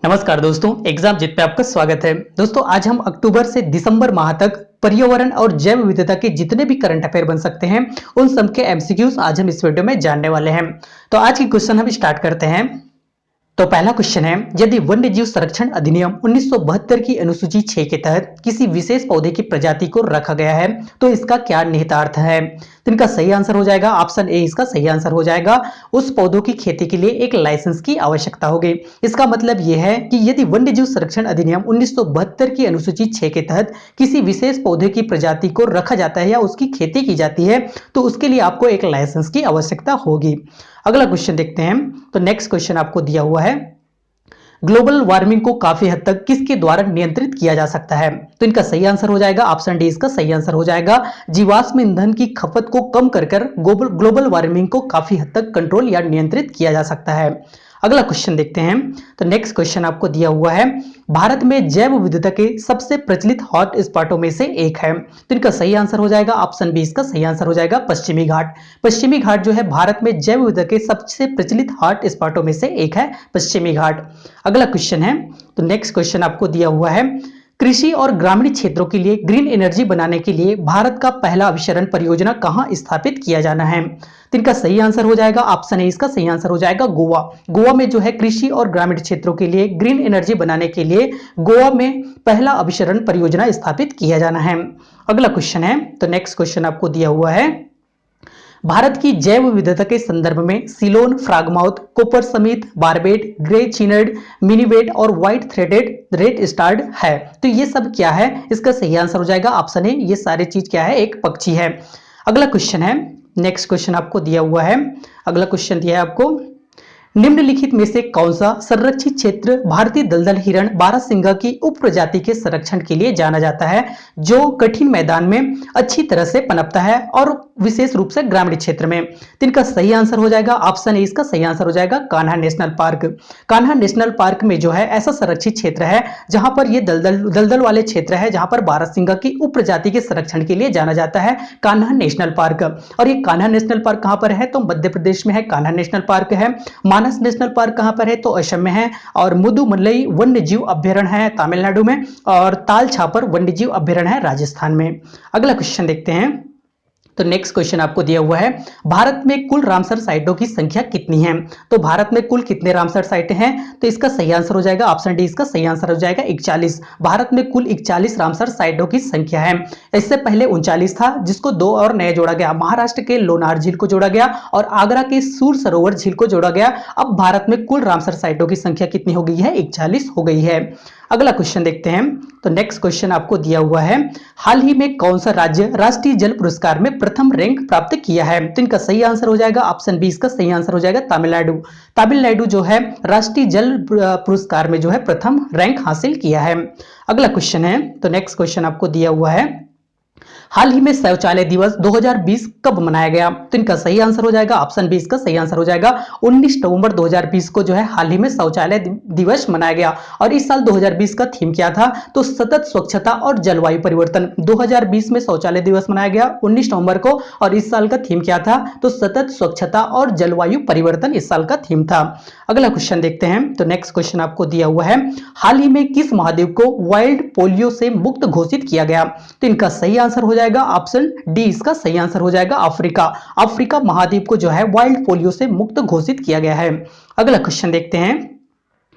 नमस्कार दोस्तों, एग्जाम जित पे आपका स्वागत है। दोस्तों आज हम अक्टूबर से दिसंबर माह तक पर्यावरण और जैव विविधता के जितने भी करंट अफेयर बन सकते हैं उन सब के एमसीक्यूज आज हम इस वीडियो में जानने वाले हैं। तो आज की क्वेश्चन हम स्टार्ट करते हैं। तो पहला क्वेश्चन है, यदि वन्य जीव संरक्षण अधिनियम 1972 की अनुसूची 6 के तहत किसी विशेष पौधे की प्रजाति को रखा गया है तो इसका क्या निहितार्थ है? तो इनका सही आंसर हो जाएगा ऑप्शन ए, इसका सही आंसर हो जाएगा उस पौधों की खेती के लिए एक लाइसेंस की आवश्यकता होगी। इसका मतलब यह है कि यदि वन्य जीव संरक्षण अधिनियम 1972 की अनुसूची 6 के तहत किसी विशेष पौधे की प्रजाति को रखा जाता है या उसकी खेती की जाती है तो उसके लिए आपको एक लाइसेंस की आवश्यकता होगी। अगला क्वेश्चन देखते हैं। तो नेक्स्ट क्वेश्चन आपको दिया हुआ है, ग्लोबल वार्मिंग को काफी हद तक किसके द्वारा नियंत्रित किया जा सकता है? तो इनका सही आंसर हो जाएगा ऑप्शन डी, इसका सही आंसर हो जाएगा जीवाश्म ईंधन की खपत को कम कर ग्लोबल वार्मिंग को काफी हद तक कंट्रोल या नियंत्रित किया जा सकता है। अगला क्वेश्चन देखते हैं। तो नेक्स्ट क्वेश्चन आपको दिया हुआ है, भारत में जैव विविधता के सबसे प्रचलित हॉट स्पॉटों में से एक है तो इनका सही आंसर हो जाएगा ऑप्शन बी, इसका सही आंसर हो जाएगा पश्चिमी घाट। पश्चिमी घाट जो है भारत में जैव विविधता के सबसे प्रचलित हॉट स्पॉटों में से एक है पश्चिमी घाट। अगला क्वेश्चन है। तो नेक्स्ट क्वेश्चन आपको दिया हुआ है, कृषि और ग्रामीण क्षेत्रों के लिए ग्रीन एनर्जी बनाने के लिए भारत का पहला अभिसरण परियोजना कहां स्थापित किया जाना है? तो इनका सही आंसर हो जाएगा ऑप्शन ए, इसका सही आंसर हो जाएगा गोवा। गोवा में जो है कृषि और ग्रामीण क्षेत्रों के लिए ग्रीन एनर्जी बनाने के लिए गोवा में पहला अभिसरण परियोजना स्थापित किया जाना है। अगला क्वेश्चन है। तो नेक्स्ट क्वेश्चन आपको दिया हुआ है, भारत की जैव विविधता के संदर्भ में सिलोन, फ्रागमाउथ, कोपर समित, बारबेट, ग्रे चिनर्ड, मिनीवेट और व्हाइट थ्रेडेड रेड स्टार्ड है। तो ये सब क्या है? इसका सही आंसर हो जाएगा ऑप्शन ए, ये सारी चीज क्या है? एक पक्षी है। अगला क्वेश्चन है। नेक्स्ट क्वेश्चन आपको दिया हुआ है। अगला क्वेश्चन दिया है आपको, निम्नलिखित में से कौन सा संरक्षित क्षेत्र भारतीय दलदल हिरण बारहसिंगा की उप प्रजाति के संरक्षण के लिए जाना जाता है जो कठिन मैदान में अच्छी तरह से पनपता है और विशेष रूप से ग्रामीण क्षेत्र में? तो इनका सही आंसर हो जाएगा ऑप्शन ए, इसका सही आंसर हो जाएगा Kanha national park. Kanha national park में जो है ऐसा संरक्षित क्षेत्र है जहां पर ये दलदल वाले क्षेत्र है जहां पर बारहसिंगा की उप प्रजाति के संरक्षण के लिए जाना जाता है कान्हा नेशनल पार्क। और ये कान्हा नेशनल पार्क कहां पर है? तो मध्य प्रदेश में है कान्हा नेशनल पार्क है। मानस नेशनल पार्क कहां पर है? तो असम में है। और मुदुमलई वन्य जीव अभ्यारण्य है तमिलनाडु में और ताल छापर वन्य जीव अभ्यारण्य है राजस्थान में। अगला क्वेश्चन देखते हैं। तो नेक्स्ट क्वेश्चन आपको दिया हुआ है, भारत में कुल रामसर साइटों की संख्या कितनी है? तो भारत में कुल कितने रामसर साइटें हैं? तो इसका सही आंसर हो जाएगा ऑप्शन डी, इसका सही आंसर हो जाएगा 41। भारत में कुल 41 रामसर साइटों की संख्या है। इससे पहले 39 था जिसको 2 और नए जोड़ा गया, महाराष्ट्र के लोनार झील को जोड़ा गया और आगरा के सूर सरोवर झील को जोड़ा गया। अब भारत में कुल रामसर साइटों की संख्या कितनी हो गई है? 41 हो गई है। अगला क्वेश्चन देखते हैं। तो नेक्स्ट क्वेश्चन आपको दिया हुआ है, हाल ही में कौन सा राज्य राष्ट्रीय जल पुरस्कार में प्रथम रैंक प्राप्त किया है? तो इनका सही आंसर हो जाएगा ऑप्शन बी, इसका सही आंसर हो जाएगा तमिलनाडु। तमिलनाडु जो है राष्ट्रीय जल पुरस्कार में जो है प्रथम रैंक हासिल किया है। अगला क्वेश्चन है। तो नेक्स्ट क्वेश्चन आपको दिया हुआ है, हाल ही में शौचालय दिवस 2020 कब मनाया गया? तो इनका सही आंसर हो जाएगा ऑप्शन बी, इसका सही आंसर हो जाएगा 19 नवंबर 2020 को जो है हाल ही में शौचालय दिवस मनाया गया। और इस साल 2020 का थीम क्या था? तो सतत स्वच्छता और जलवायु परिवर्तन। 2020 में शौचालय दिवस मनाया गया 19 नवंबर को और इस साल का थीम क्या था? तो सतत स्वच्छता और जलवायु परिवर्तन इस साल का थीम था। अगला क्वेश्चन देखते हैं। तो नेक्स्ट क्वेश्चन आपको दिया हुआ है, हाल ही में किस महाद्वीप को वाइल्ड पोलियो से मुक्त घोषित किया गया? तो इनका सही आंसर हो जाएगा ऑप्शन डी, इसका सही आंसर हो जाएगा अफ्रीका। अफ्रीका महाद्वीप को जो है वाइल्ड पोलियो से मुक्त घोषित किया गया है। अगला क्वेश्चन देखते हैं।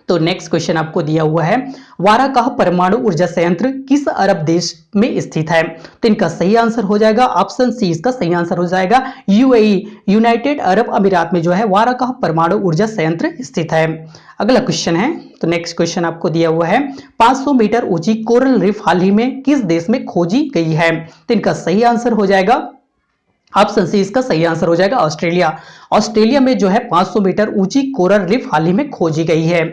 तो नेक्स्ट क्वेश्चन आपको दिया हुआ है, वाराकाह परमाणु ऊर्जा संयंत्र किस अरब देश में स्थित है? तो इनका सही आंसर हो जाएगा ऑप्शन सी, इसका सही आंसर हो जाएगा यूएई, यूनाइटेड अरब अमीरात में जो है वाराकाह परमाणु ऊर्जा संयंत्र स्थित है। अगला क्वेश्चन है। तो नेक्स्ट क्वेश्चन आपको दिया हुआ है, 500 मीटर ऊंची कोरल रीफ हाल ही में किस देश में खोजी गई है? तो इनका सही आंसर हो जाएगा ऑप्शन सी, इसका सही आंसर हो जाएगा ऑस्ट्रेलिया। ऑस्ट्रेलिया में जो है 500 मीटर ऊंची कोरल रीफ हाल ही में खोजी गई है।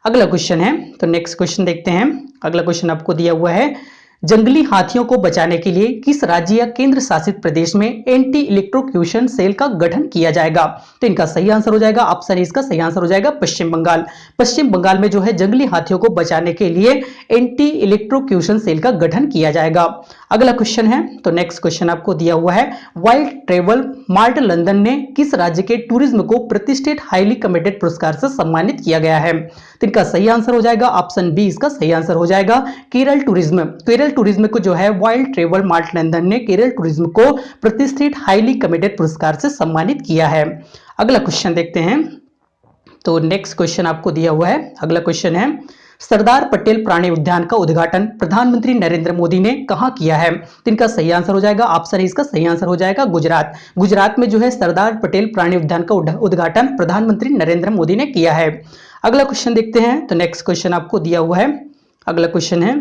अगला क्वेश्चन है। तो नेक्स्ट क्वेश्चन देखते हैं। अगला क्वेश्चन आपको दिया हुआ है, जंगली हाथियों को बचाने के लिए किस राज्य या केंद्र शासित प्रदेश में एंटी इलेक्ट्रोक्यूशन सेल का गठन किया जाएगा? तो इनका सही आंसर हो जाएगा ऑप्शन ए, इसका सही आंसर हो जाएगा पश्चिम बंगाल। पश्चिम बंगाल में जो है जंगली हाथियों को बचाने के लिए एंटी इलेक्ट्रोक्यूशन सेल का गठन किया जाएगा। अगला क्वेश्चन है, तो नेक्स्ट क्वेश्चन आपको दिया हुआ है, वाइल्ड ट्रेवल मार्ट लंदन ने किस राज्य के टूरिज्म को प्रतिष्ठित हाईली कमेटेड पुरस्कार से सम्मानित किया गया है? तो इनका सही आंसर हो जाएगा ऑप्शन बी, इसका सही आंसर हो जाएगा केरल टूरिज्म। केरल टूरिज्म को जो है वाइल्ड ट्रेवल मार्ट लंदन ने केरल टूरिज्म को प्रतिष्ठित हाईली कमेटेड पुरस्कार से सम्मानित किया है। अगला क्वेश्चन देखते हैं, तो नेक्स्ट क्वेश्चन आपको दिया हुआ है, अगला क्वेश्चन है, सरदार पटेल प्राणी उद्यान का उद्घाटन प्रधानमंत्री नरेंद्र मोदी ने कहां किया है? तो इनका सही आंसर हो जाएगा ऑप्शन ए, इसका सही आंसर हो जाएगा गुजरात। गुजरात में जो है सरदार पटेल प्राणी उद्यान का उद्घाटन प्रधानमंत्री नरेंद्र मोदी ने किया है। अगला क्वेश्चन देखते हैं, तो नेक्स्ट क्वेश्चन आपको दिया हुआ है, अगला क्वेश्चन है,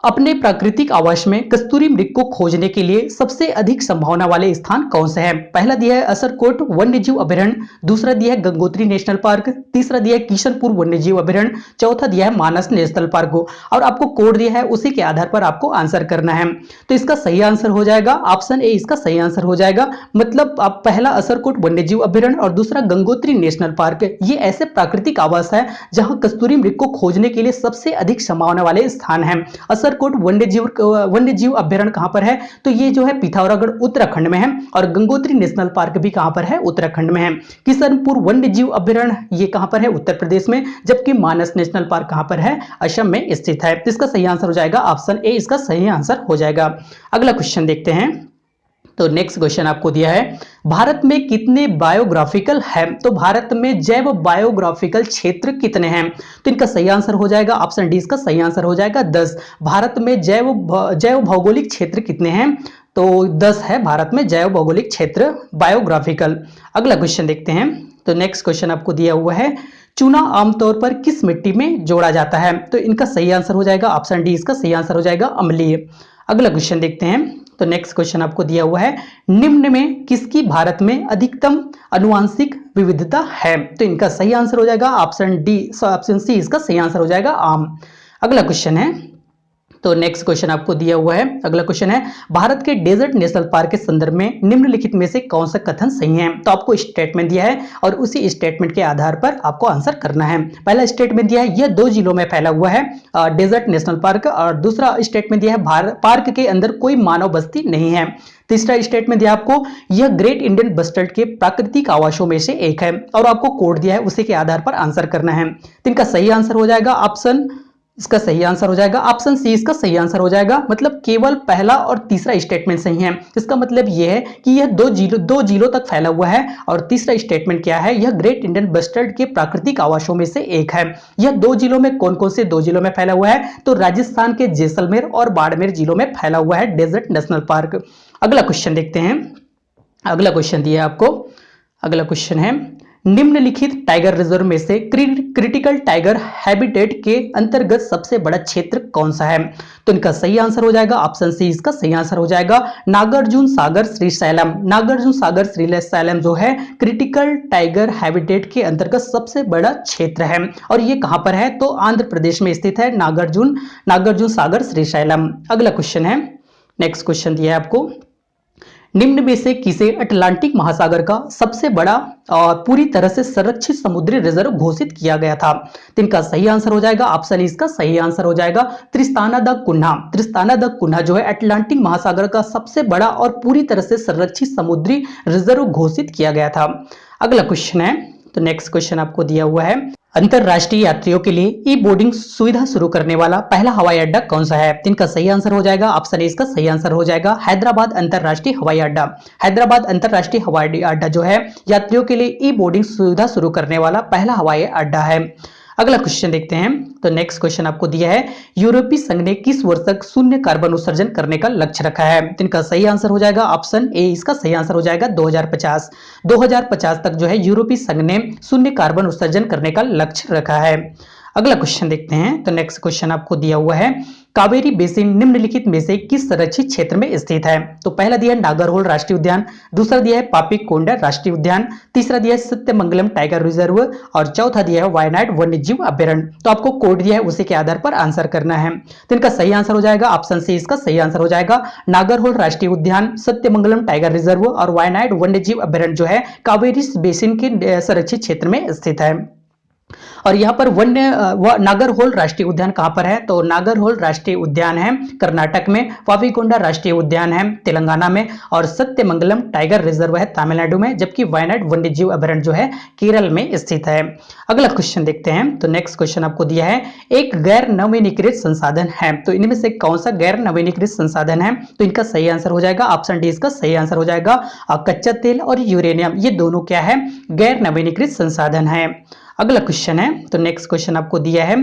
अपने प्राकृतिक आवास में कस्तूरी मृग को खोजने के लिए सबसे अधिक संभावना वाले स्थान कौन से हैं? पहला दिया है असरकोट वन्यजीव अभयारण्य, दूसरा दिया है गंगोत्री नेशनल पार्क, तीसरा दिया है किशनपुर वन्यजीव अभयारण्य, चौथा दिया है मानस नेशनल पार्क को, और आपको कोड दिया है, उसी के आधार पर आपको आंसर करना है। तो इसका सही आंसर हो जाएगा ऑप्शन ए, इसका सही आंसर हो जाएगा, मतलब आप पहला असरकोट वन्यजीव अभयारण्य और दूसरा गंगोत्री नेशनल पार्क, ये ऐसे प्राकृतिक आवास है जहां कस्तूरी मृग को खोजने के लिए सबसे अधिक संभावना वाले स्थान है। असरकोट वन्यजीव अभयारण्य कहां पर है? तो ये जो है पिथौरागढ़ उत्तराखंड में है, और गंगोत्री नेशनल पार्क भी कहां पर है? उत्तराखंड में है। किशनपुर वन्यजीव अभयारण्य ये कहां पर है? उत्तर प्रदेश में, जबकि मानस नेशनल पार्क कहां पर है? असम में स्थित है। तो इसका सही आंसर हो जाएगा ऑप्शन ए, इसका सही आंसर हो जाएगा। अगला क्वेश्चन देखते हैं, तो नेक्स्ट क्वेश्चन आपको दिया है, भारत में कितने बायोग्राफिकल है? तो भारत में जैव बायोग्राफिकल क्षेत्र कितने हैं? तो इनका सही आंसर हो जाएगा ऑप्शन डी, इसका सही आंसर हो जाएगा 10। भारत में जैव भौगोलिक क्षेत्र कितने हैं? तो 10 है भारत में जैव भौगोलिक क्षेत्र बायोग्राफिकल। अगला क्वेश्चन देखते हैं, तो नेक्स्ट क्वेश्चन आपको दिया हुआ है, चूना आमतौर पर किस मिट्टी में जोड़ा जाता है? तो इनका सही आंसर हो जाएगा ऑप्शन डी, इसका सही आंसर हो जाएगा अम्लीय। अगला क्वेश्चन देखते हैं, तो नेक्स्ट क्वेश्चन आपको दिया हुआ है, निम्न में किसकी भारत में अधिकतम आनुवांशिक विविधता है? तो इनका सही आंसर हो जाएगा ऑप्शन डी, ऑप्शन सी इसका सही आंसर हो जाएगा आम। अगला क्वेश्चन है, तो नेक्स्ट क्वेश्चन आपको दिया हुआ है, अगला क्वेश्चन है, भारत के डेजर्ट नेशनल पार्क के संदर्भ में निम्नलिखित में से कौन सा कथन सही है? तो आपको स्टेटमेंट दिया है और उसी स्टेटमेंट के आधार पर आपको आंसर करना है। पहला स्टेटमेंट दिया है, यह 2 जिलों में फैला हुआ है डेजर्ट नेशनल पार्क, और दूसरा स्टेटमेंट दिया है, पार्क के अंदर कोई मानव बस्ती नहीं है। तीसरा स्टेटमेंट दिया आपको, यह ग्रेट इंडियन बस्टर्ड के प्राकृतिक आवासों में से एक है, और आपको कोड दिया है, उसी के आधार पर आंसर करना है। तो इनका सही आंसर हो जाएगा ऑप्शन, इसका सही आंसर हो जाएगा ऑप्शन सी, इसका सही आंसर हो जाएगा, मतलब केवल पहला और तीसरा स्टेटमेंट सही है। इसका मतलब यह है कि यह 2 जिलों तक फैला हुआ है, और तीसरा स्टेटमेंट क्या है, यह ग्रेट इंडियन बस्टर्ड के प्राकृतिक आवासों में से एक है। यह 2 जिलों में कौन कौन से 2 जिलों में फैला हुआ है? तो राजस्थान के जैसलमेर और बाड़मेर जिलों में फैला हुआ है डेजर्ट नेशनल पार्क। अगला क्वेश्चन देखते हैं, अगला क्वेश्चन दिया आपको, अगला क्वेश्चन है, निम्नलिखित टाइगर रिजर्व में से क्रिटिकल टाइगर हैबिटेट के अंतर्गत सबसे बड़ा क्षेत्र कौन सा है? तो इनका सही आंसर हो जाएगा ऑप्शन सी, इसका सही आंसर हो जाएगा नागार्जुन सागर श्रीशैलम। नागार्जुन सागर श्रीशैलम जो है क्रिटिकल टाइगर हैबिटेट के अंतर्गत सबसे बड़ा क्षेत्र है, और ये कहां पर है? तो आंध्र प्रदेश में स्थित है नागार्जुन सागर श्रीशैलम। अगला क्वेश्चन है, नेक्स्ट क्वेश्चन दिया है आपको, निम्न में से किसे अटलांटिक महासागर का सबसे बड़ा और पूरी तरह से संरक्षित समुद्री रिजर्व घोषित किया गया था? तो इनका सही आंसर हो जाएगा ऑप्शन, इसका सही आंसर हो जाएगा त्रिस्ताना द कुन्हा। त्रिस्ताना द कुन्हा जो है अटलांटिक महासागर का सबसे बड़ा और पूरी तरह से संरक्षित समुद्री रिजर्व घोषित किया गया था। अगला क्वेश्चन है, तो नेक्स्ट क्वेश्चन आपको दिया हुआ है, अंतरराष्ट्रीय यात्रियों के लिए ई बोर्डिंग सुविधा शुरू करने वाला पहला हवाई अड्डा कौन सा है? इनका सही आंसर हो जाएगा ऑप्शन ए, इसका सही आंसर हो जाएगा हैदराबाद अंतरराष्ट्रीय हवाई अड्डा। हैदराबाद अंतरराष्ट्रीय हवाई अड्डा जो है यात्रियों के लिए ई बोर्डिंग सुविधा शुरू करने वाला पहला हवाई अड्डा है। अगला क्वेश्चन देखते हैं, तो नेक्स्ट क्वेश्चन आपको दिया है, यूरोपीय संघ ने किस वर्ष तक शून्य कार्बन उत्सर्जन करने का लक्ष्य रखा है? तो इनका सही आंसर हो जाएगा ऑप्शन ए, इसका सही आंसर हो जाएगा 2050। 2050 तक जो है यूरोपीय संघ ने शून्य कार्बन उत्सर्जन करने का लक्ष्य रखा है। अगला क्वेश्चन देखते हैं। तो नेक्स्ट क्वेश्चन आपको दिया हुआ है, कावेरी बेसिन निम्नलिखित में से किस संरक्षित क्षेत्र में स्थित है? तो पहला दिया है नागरहोल राष्ट्रीय उद्यान, दूसरा दिया है पापीकोंडा राष्ट्रीय उद्यान, तीसरा दिया है सत्यमंगलम टाइगर रिजर्व और चौथा दिया है वायनाड वन्यजीव अभ्यारण्य। तो आपको कोड दिया है, उसी के आधार पर आंसर करना है। तो इनका सही आंसर हो जाएगा ऑप्शन सी, इसका सही आंसर हो जाएगा नागरहोल राष्ट्रीय उद्यान, सत्यमंगलम टाइगर रिजर्व और वायनाड वन्यजीव अभ्यारण्य जो है कावेरी बेसिन के संरक्षित क्षेत्र में स्थित है। और यहाँ पर नागरहोल राष्ट्रीय उद्यान कहाँ पर है? तो नागरहोल राष्ट्रीय उद्यान है कर्नाटक में, पापीकोंडा राष्ट्रीय उद्यान है तेलंगाना में और सत्यमंगलम टाइगर रिजर्व है तमिलनाडु में, जबकि वायनाड वन्यजीव अभ्यारण्य जो है केरल में स्थित है। अगला क्वेश्चन देखते हैं। तो नेक्स्ट क्वेश्चन आपको दिया है, एक गैर नवीनीकृत संसाधन है, तो इनमें से कौन सा गैर नवीनीकृत संसाधन है? तो इनका सही आंसर हो जाएगा ऑप्शन डी, इसका सही आंसर हो जाएगा कच्चा तेल और यूरेनियम, ये दोनों क्या है? गैर नवीनीकृत संसाधन है। अगला क्वेश्चन है। तो नेक्स्ट क्वेश्चन आपको दिया है,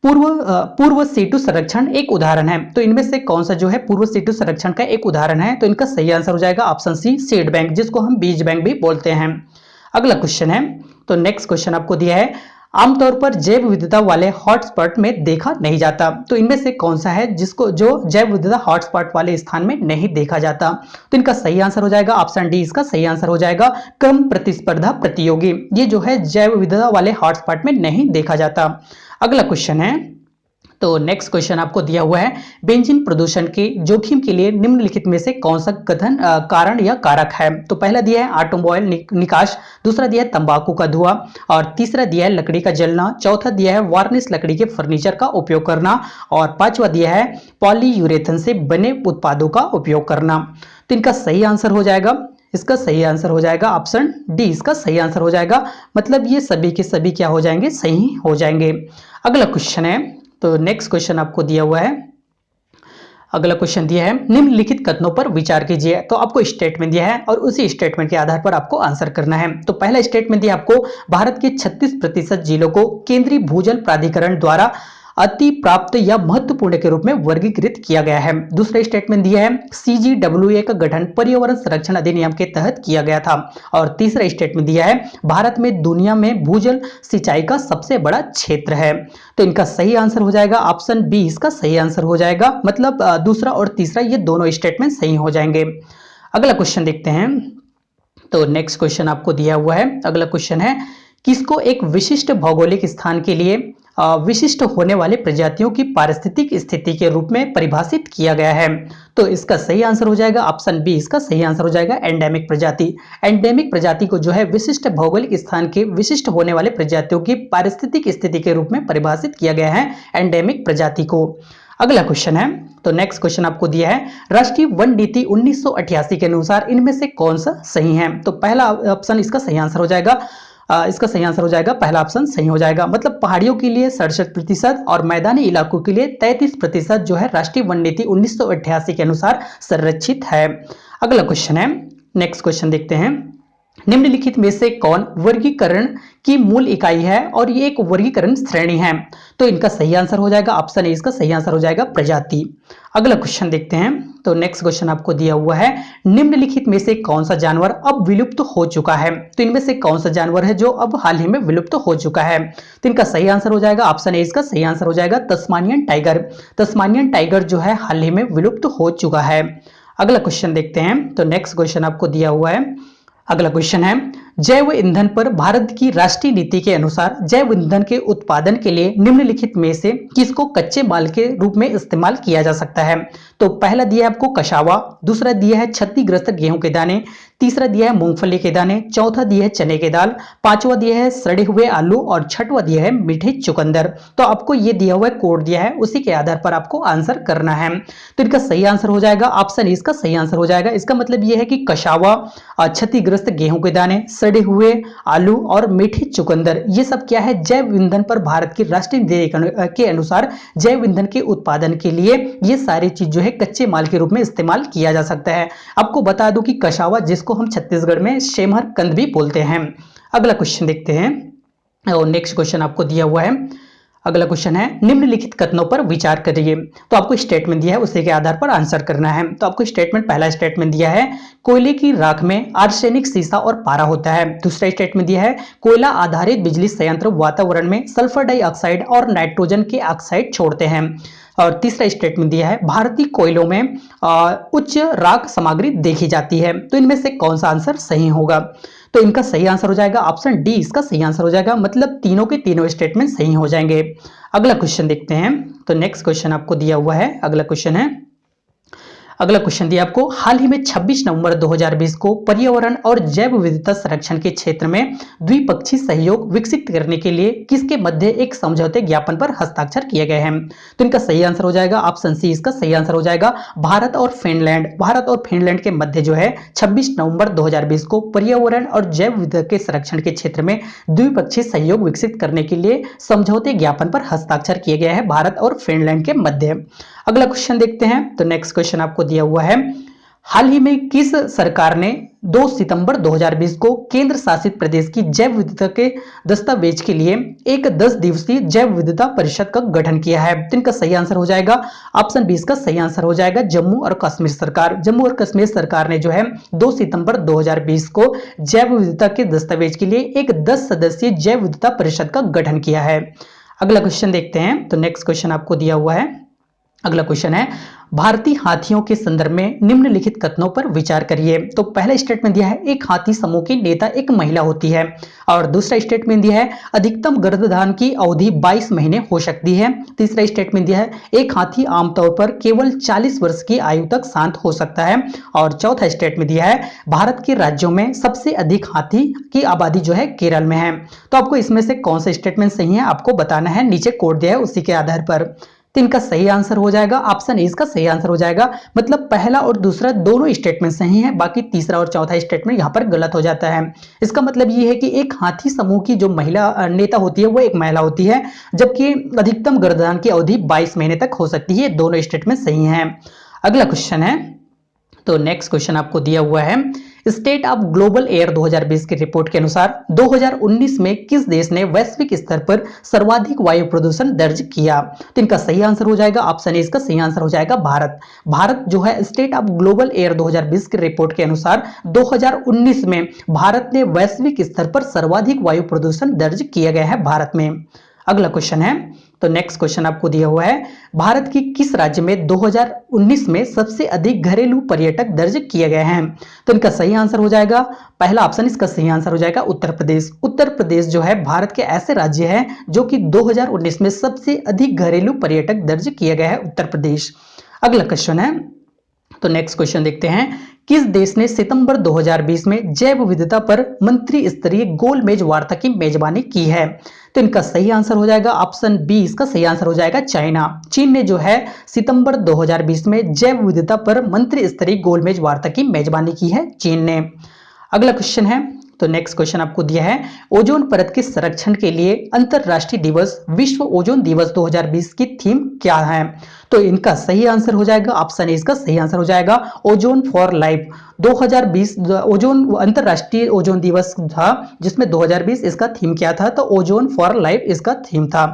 पूर्व सीटू संरक्षण एक उदाहरण है, तो इनमें से कौन सा जो है पूर्व सीटू संरक्षण का एक उदाहरण है? तो इनका सही आंसर हो जाएगा ऑप्शन सी, सीड बैंक, जिसको हम बीज बैंक भी बोलते हैं। अगला क्वेश्चन है। तो नेक्स्ट क्वेश्चन आपको दिया है, आमतौर पर जैव विविधता वाले हॉटस्पॉट में देखा नहीं जाता, तो इनमें से कौन सा है जिसको जो जैव विविधता हॉटस्पॉट वाले स्थान में नहीं देखा जाता? तो इनका सही आंसर हो जाएगा ऑप्शन डी, इसका सही आंसर हो जाएगा कम प्रतिस्पर्धा प्रतियोगी, ये जो है जैव विविधता वाले हॉटस्पॉट में नहीं देखा जाता। अगला क्वेश्चन है। तो नेक्स्ट क्वेश्चन आपको दिया हुआ है, बेंजीन प्रदूषण के जोखिम के लिए निम्नलिखित में से कौन सा कथन कारण या कारक है? तो पहला दिया है ऑटोमोबाइल निकास, दूसरा दिया है तंबाकू का धुआं और तीसरा दिया है लकड़ी का जलना, चौथा दिया है वार्निश लकड़ी के फर्नीचर का उपयोग करना और पांचवा दिया है पॉलीयूरेथन से बने उत्पादों का उपयोग करना। तो इनका सही आंसर हो जाएगा, इसका सही आंसर हो जाएगा ऑप्शन डी, इसका सही आंसर हो जाएगा, मतलब ये सभी के सभी क्या हो जाएंगे? सही हो जाएंगे। अगला क्वेश्चन है। तो नेक्स्ट क्वेश्चन आपको दिया हुआ है, अगला क्वेश्चन दिया है, निम्नलिखित कथनों पर विचार कीजिए। तो आपको स्टेटमेंट दिया है और उसी स्टेटमेंट के आधार पर आपको आंसर करना है। तो पहला स्टेटमेंट दिया आपको, भारत के 36% जिलों को केंद्रीय भूजल प्राधिकरण द्वारा अति प्राप्त या महत्वपूर्ण के रूप में वर्गीकृत किया गया है। दूसरा स्टेटमेंट दिया है, CGWA का गठन पर्यावरण संरक्षण अधिनियम के तहत किया गया था और तीसरा स्टेटमेंट दिया है, भारत में दुनिया में भूजल सिंचाई का सबसे बड़ा क्षेत्र है। तो इनका सही आंसर हो जाएगा ऑप्शन बी, इसका सही आंसर हो जाएगा, मतलब दूसरा और तीसरा ये दोनों स्टेटमेंट सही हो जाएंगे। अगला क्वेश्चन देखते हैं। तो नेक्स्ट क्वेश्चन आपको दिया हुआ है, अगला क्वेश्चन है, किसको एक विशिष्ट भौगोलिक स्थान के लिए विशिष्ट होने वाले प्रजातियों की पारिस्थितिक स्थिति के रूप में परिभाषित किया गया है? तो इसका सही आंसर हो जाएगा ऑप्शन बी, इसका सही आंसर हो जाएगा एंडेमिक प्रजाति। एंडेमिक प्रजाति को जो है विशिष्ट भौगोलिक स्थान के विशिष्ट होने वाले प्रजातियों की पारिस्थितिक स्थिति के रूप में परिभाषित किया गया है एंडेमिक प्रजाति को। अगला क्वेश्चन है। तो नेक्स्ट क्वेश्चन आपको दिया है, राष्ट्रीय वन नीति 1988 के अनुसार इनमें से कौन सा सही है? तो पहला ऑप्शन इसका सही आंसर हो जाएगा, इसका सही आंसर हो जाएगा पहला ऑप्शन सही हो जाएगा, मतलब पहाड़ियों के लिए 67% और मैदानी इलाकों के लिए 33% जो है राष्ट्रीय वन नीति 1988 के अनुसार संरक्षित है। अगला क्वेश्चन है, नेक्स्ट क्वेश्चन देखते हैं, निम्नलिखित में से कौन वर्गीकरण की मूल इकाई है और ये एक वर्गीकरण श्रेणी है? तो इनका सही आंसर हो जाएगा ऑप्शन ए, इसका सही आंसर हो जाएगा प्रजाति। अगला क्वेश्चन देखते हैं। तो नेक्स्ट क्वेश्चन आपको दिया हुआ है, निम्नलिखित में से कौन सा जानवर अब विलुप्त हो चुका है? तो इनमें से कौन सा जानवर है जो अब हाल ही में विलुप्त हो चुका है? तो इनका सही आंसर हो जाएगा ऑप्शन ए, इसका सही आंसर हो जाएगा तस्मानियन टाइगर। तस्मानियन टाइगर जो है हाल ही में विलुप्त हो चुका है। अगला क्वेश्चन देखते हैं। तो नेक्स्ट क्वेश्चन आपको दिया हुआ है, अगला क्वेश्चन है, जैव ईंधन पर भारत की राष्ट्रीय नीति के अनुसार जैव ईंधन के उत्पादन के लिए निम्नलिखित में से किसको कच्चे माल के रूप में इस्तेमाल किया जा सकता है? तो पहला दिया है आपको कशावा, दूसरा दिया है क्षतिग्रस्त गेहूं के दाने, तीसरा दिया है मूंगफली के दाने, चौथा दिया है चने के दाल, पांचवा दिया है सड़े हुए आलू और छठवा दिया है मीठे चुकंदर। तो आपको ये दिया हुआ है कोड दिया है, उसी के आधार पर आपको आंसर करना है। तो इनका सही आंसर हो जाएगा ऑप्शन ए, इसका सही आंसर हो जाएगा। इसका मतलब ये है कि कशावा, क्षतिग्रस्त गेहूं के दाने, सड़े हुए आलू और मीठे चुकंदर, ये सब क्या है जैव ईंधन पर भारत की राष्ट्रीय नीति के अनुसार जैव ईंधन के उत्पादन के लिए ये सारी चीज जो है कच्चे माल के रूप में इस्तेमाल किया जा सकता है। आपको बता दूं कि कशावा, जिसको हम छत्तीसगढ़ में शेमहर कंद भी बोलते हैं। अगला क्वेश्चन देखते हैं और नेक्स्ट क्वेश्चन आपको दिया हुआ है, अगला क्वेश्चन है निम्नलिखित कथनों पर विचार करिए। तो आपको स्टेटमेंट दिया है, उसी के आधार पर आंसर करना है। तो आपको स्टेटमेंट, पहला स्टेटमेंट दिया है कोयले की राख में आर्सेनिक, सीसा और पारा होता है। दूसरा स्टेटमेंट दिया है कोयला आधारित बिजली संयंत्र वातावरण में सल्फर डाइऑक्साइड और नाइट्रोजन के ऑक्साइड छोड़ते हैं। और तीसरा स्टेटमेंट दिया है भारतीय कोयलों में उच्च राख सामग्री देखी जाती है। तो इनमें से कौन सा आंसर सही होगा? तो इनका सही आंसर हो जाएगा ऑप्शन डी, इसका सही आंसर हो जाएगा। मतलब तीनों के तीनों स्टेटमेंट सही हो जाएंगे। अगला क्वेश्चन देखते हैं। तो नेक्स्ट क्वेश्चन आपको दिया हुआ है, अगला क्वेश्चन है, अगला क्वेश्चन दिया आपको हाल ही में 26 नवंबर 2020 को पर्यावरण और जैव विविधता संरक्षण के क्षेत्र में द्विपक्षीय सहयोग विकसित करने के लिए किसके मध्य एक समझौते ज्ञापन पर हस्ताक्षर किए गए हैं? तो इनका सही आंसर हो जाएगा ऑप्शन सी, इसका सही आंसर हो जाएगा भारत और फिनलैंड। भारत और फिनलैंड के मध्य जो है 26 नवंबर 2020 को पर्यावरण और जैव विविधता के संरक्षण के क्षेत्र में द्विपक्षीय सहयोग विकसित करने के लिए समझौते ज्ञापन पर हस्ताक्षर किए गए हैं भारत और फिनलैंड के मध्य। अगला क्वेश्चन देखते हैं। तो नेक्स्ट क्वेश्चन आपको दिया हुआ है हाल ही में किस सरकार ने 2 सितंबर 2020 को केंद्र शासित प्रदेश की जैव विविधता के दस्तावेज के लिए एक 10 दिवसीय जैव विविधता परिषद का गठन किया है? तो इनका सही आंसर हो जाएगा ऑप्शन बी, इसका सही आंसर हो जाएगा जम्मू और कश्मीर सरकार। जम्मू और कश्मीर सरकार ने जो है 2 सितंबर 2020 को जैव विविधता के दस्तावेज के लिए एक 10 सदस्यीय जैव विविधता परिषद का गठन किया है। अगला क्वेश्चन देखते हैं। तो नेक्स्ट क्वेश्चन आपको दिया हुआ है, अगला क्वेश्चन है भारतीय हाथियों के संदर्भ में निम्नलिखित कथनों पर विचार करिए। तो पहला स्टेटमेंट दिया है एक हाथी समूह की नेता एक महिला होती है। और दूसरा स्टेटमेंट दिया है अधिकतम गर्भधारण की अवधि 22 महीने हो सकती है। तीसरा स्टेटमेंट दिया है एक हाथी आमतौर पर केवल 40 वर्ष की आयु तक शांत हो सकता है। और चौथा स्टेटमेंट दिया है भारत के राज्यों में सबसे अधिक हाथी की आबादी जो है केरल में है। तो आपको इसमें से कौन सा स्टेटमेंट सही है आपको बताना है, नीचे कोड दिया है उसी के आधार पर। तो इनका सही आंसर हो जाएगा ऑप्शन ए, इसका सही आंसर हो जाएगा। मतलब पहला और दूसरा दोनों स्टेटमेंट सही है, बाकी तीसरा और चौथा स्टेटमेंट यहाँ पर गलत हो जाता है। इसका मतलब ये है कि एक हाथी समूह की जो महिला नेता होती है वो एक महिला होती है, जबकि अधिकतम गर्भधारण की अवधि 22 महीने तक हो सकती है। दोनों स्टेटमेंट सही है। अगला क्वेश्चन है, तो नेक्स्ट क्वेश्चन आपको दिया हुआ है स्टेट ऑफ ग्लोबल एयर 2020 की रिपोर्ट के अनुसार 2019 में किस देश ने वैश्विक स्तर पर सर्वाधिक वायु प्रदूषण दर्ज किया? तो इनका सही आंसर हो जाएगा ऑप्शन ए, इसका सही आंसर हो जाएगा भारत। भारत जो है स्टेट ऑफ ग्लोबल एयर 2020 की रिपोर्ट के अनुसार 2019 में भारत ने वैश्विक स्तर पर सर्वाधिक वायु प्रदूषण दर्ज किया गया है भारत में। अगला क्वेश्चन है, तो नेक्स्ट क्वेश्चन आपको दिया हुआ है भारत की किस राज्य में 2019 में सबसे अधिक घरेलू पर्यटक दर्ज किए गए हैं? तो इनका सही आंसर हो जाएगा पहला ऑप्शन, इसका सही आंसर हो जाएगा उत्तर प्रदेश। उत्तर प्रदेश जो है भारत के ऐसे राज्य है जो कि 2019 में सबसे अधिक घरेलू पर्यटक दर्ज किए गए हैं, उत्तर प्रदेश। अगला क्वेश्चन है, तो नेक्स्ट क्वेश्चन देखते हैं किस देश ने सितंबर 2020 में जैव विविधता पर मंत्री स्तरीय गोलमेज वार्ता की मेजबानी की है? तो इनका सही आंसर हो जाएगा ऑप्शन बी, इसका सही आंसर हो जाएगा चाइना। चीन ने जो है सितंबर 2020 में जैव विविधता पर मंत्री स्तरीय गोलमेज वार्ता की मेजबानी की है, चीन ने। अगला क्वेश्चन है, तो नेक्स्ट क्वेश्चन आपको दिया है ओजोन परत के संरक्षण के लिए अंतरराष्ट्रीय दिवस विश्व ओजोन दिवस 2020 की थीम क्या है? तो इनका सही आंसर हो जाएगा ऑप्शन ए, इसका सही आंसर हो जाएगा ओजोन फॉर लाइफ। 2020 ओजोन अंतरराष्ट्रीय ओजोन दिवस था, जिसमें 2020 इसका थीम क्या था? तो ओजोन फॉर लाइफ इसका थीम था।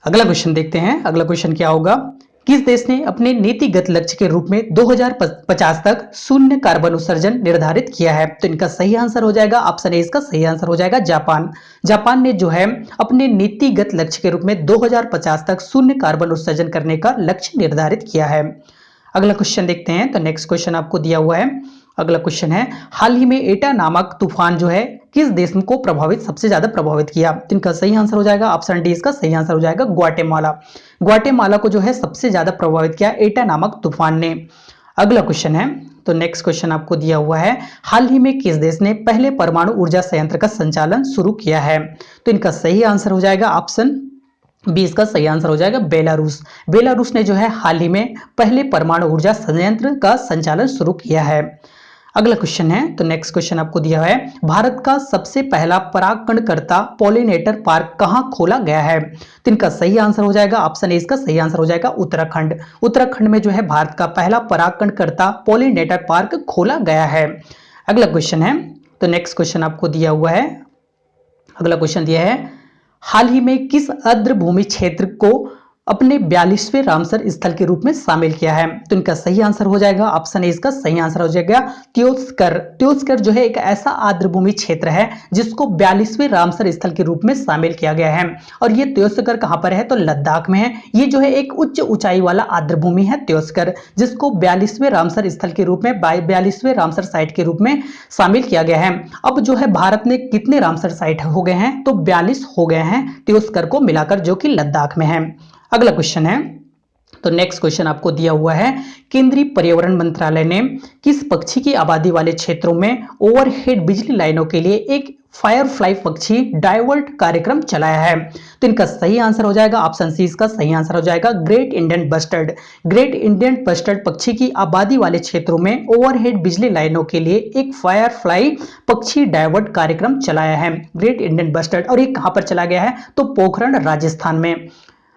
अगला क्वेश्चन देखते हैं, अगला क्वेश्चन क्या होगा किस देश ने अपने नीतिगत लक्ष्य के रूप में 2050 तक शून्य कार्बन उत्सर्जन निर्धारित किया है? तो इनका सही आंसर हो जाएगा ऑप्शन ए, इसका सही आंसर हो जाएगा जापान। जापान ने जो है अपने नीतिगत लक्ष्य के रूप में 2050 तक शून्य कार्बन उत्सर्जन करने का लक्ष्य निर्धारित किया है। अगला क्वेश्चन देखते हैं, तो नेक्स्ट क्वेश्चन आपको दिया हुआ है, अगला क्वेश्चन है हाल ही में एटा नामक तूफान जो है किस देश को सबसे ज्यादा प्रभावित किया? तो इनका सही आंसर हो जाएगा ऑप्शन डी, इसका सही आंसर हो जाएगा ग्वाटेमाला। ग्वाटेमाला को जो है सबसे ज्यादा प्रभावित किया एटा नामक तूफान ने। अगला क्वेश्चन है, तो नेक्स्ट क्वेश्चन आपको दिया हुआ है हाल ही में किस देश ने पहले परमाणु ऊर्जा संयंत्र का संचालन शुरू किया है? तो इनका सही आंसर हो जाएगा ऑप्शन बी, इसका सही आंसर हो जाएगा बेलारूस। बेलारूस ने जो है हाल ही में पहले परमाणु ऊर्जा संयंत्र का संचालन शुरू किया है। अगला क्वेश्चन है, तो नेक्स्ट क्वेश्चन आपको दिया है भारत का सबसे पहला परागकणकर्ता पॉलिनेटर पार्क कहां खोला गया है? तो इनका सही आंसर हो जाएगा ऑप्शन ए, इसका सही आंसर हो जाएगा उत्तराखंड। उत्तराखंड में जो है भारत का पहला परागकणकर्ता पॉलिनेटर पार्क खोला गया है। अगला क्वेश्चन है, तो नेक्स्ट क्वेश्चन आपको दिया हुआ है, अगला क्वेश्चन दिया है हाल ही में किस आर्द्रभूमि क्षेत्र को अपने 42वें रामसर स्थल के रूप में शामिल किया है? तो इनका सही आंसर हो जाएगा, ऑप्शन ए इसका सही आंसर हो जाएगा त्योस्कर। त्योस्कर जो है एक ऐसा आर्द्रभूमि क्षेत्र है जिसको 42वें रामसर स्थल के रूप में शामिल किया गया है। और ये त्योस्कर कहां पर है? तो लद्दाख में है। ये जो है एक उच्च ऊंचाई वाला आर्द्रभूमि है त्योस्कर, जिसको 42वें रामसर स्थल के रूप में 42वें रामसर साइट के रूप में शामिल किया गया है। अब जो है भारत में कितने रामसर साइट हो गए हैं? तो 42 हो गए हैं त्योस्कर को मिलाकर, जो कि लद्दाख में है। अगला क्वेश्चन है, तो नेक्स्ट क्वेश्चन आपको दिया हुआ है, केंद्रीय पर्यावरण मंत्रालय ने किस पक्षी की आबादी वाले क्षेत्रों में ओवरहेड बिजली लाइनों के लिए एक फायरफ्लाई पक्षी डाइवर्ट कार्यक्रम चलाया है? तो इनका सही आंसर हो जाएगा, ऑप्शन सी इसका सही आंसर हो जाएगा great Indian bustard. Great Indian bustard पक्षी की आबादी वाले क्षेत्रों में ओवरहेड बिजली लाइनों के लिए एक फायरफ्लाई पक्षी डाइवर्ट कार्यक्रम चलाया है ग्रेट इंडियन बस्टर्ड। और ये कहां पर चला गया है? तो पोखरण राजस्थान में।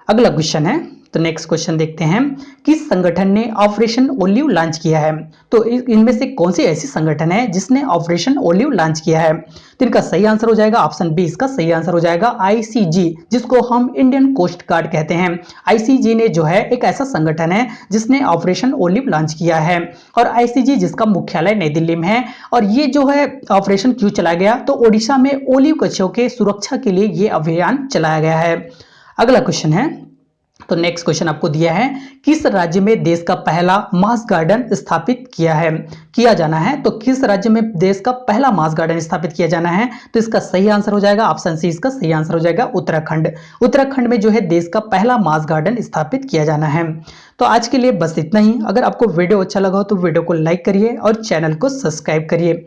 अगला क्वेश्चन है, तो नेक्स्ट क्वेश्चन देखते हैं, किस संगठन ने ऑपरेशन ओलिव लॉन्च किया है? तो इनमें से कौन सी ऐसी संगठन है जिसने ऑपरेशन ओलिव लॉन्च किया है? तो इनका सही आंसर हो जाएगा, ऑप्शन बी इसका सही आंसर हो जाएगा आईसीजी, जिसको हम इंडियन कोस्ट गार्ड कहते हैं। आईसीजी ने जो है एक ऐसा संगठन है जिसने ऑपरेशन ओलिव लॉन्च किया है। और आईसीजी जिसका मुख्यालय नई दिल्ली में है। और ये जो है ऑपरेशन क्यों चलाया गया? तो ओडिशा में ओलिव गछों के सुरक्षा के लिए ये अभियान चलाया गया है। अगला क्वेश्चन है, तो नेक्स्ट क्वेश्चन आपको दिया है, किस राज्य में देश का पहला मास गार्डन स्थापित किया जाना है? तो किस राज्य में देश का पहला मास गार्डन स्थापित किया जाना है? तो इसका सही आंसर हो जाएगा, ऑप्शन सी इसका सही आंसर हो जाएगा उत्तराखंड। उत्तराखंड में जो है देश का पहला मास गार्डन स्थापित किया जाना है। तो आज के लिए बस इतना ही। अगर आपको वीडियो अच्छा लगा हो तो वीडियो को लाइक करिए और चैनल को सब्सक्राइब करिए।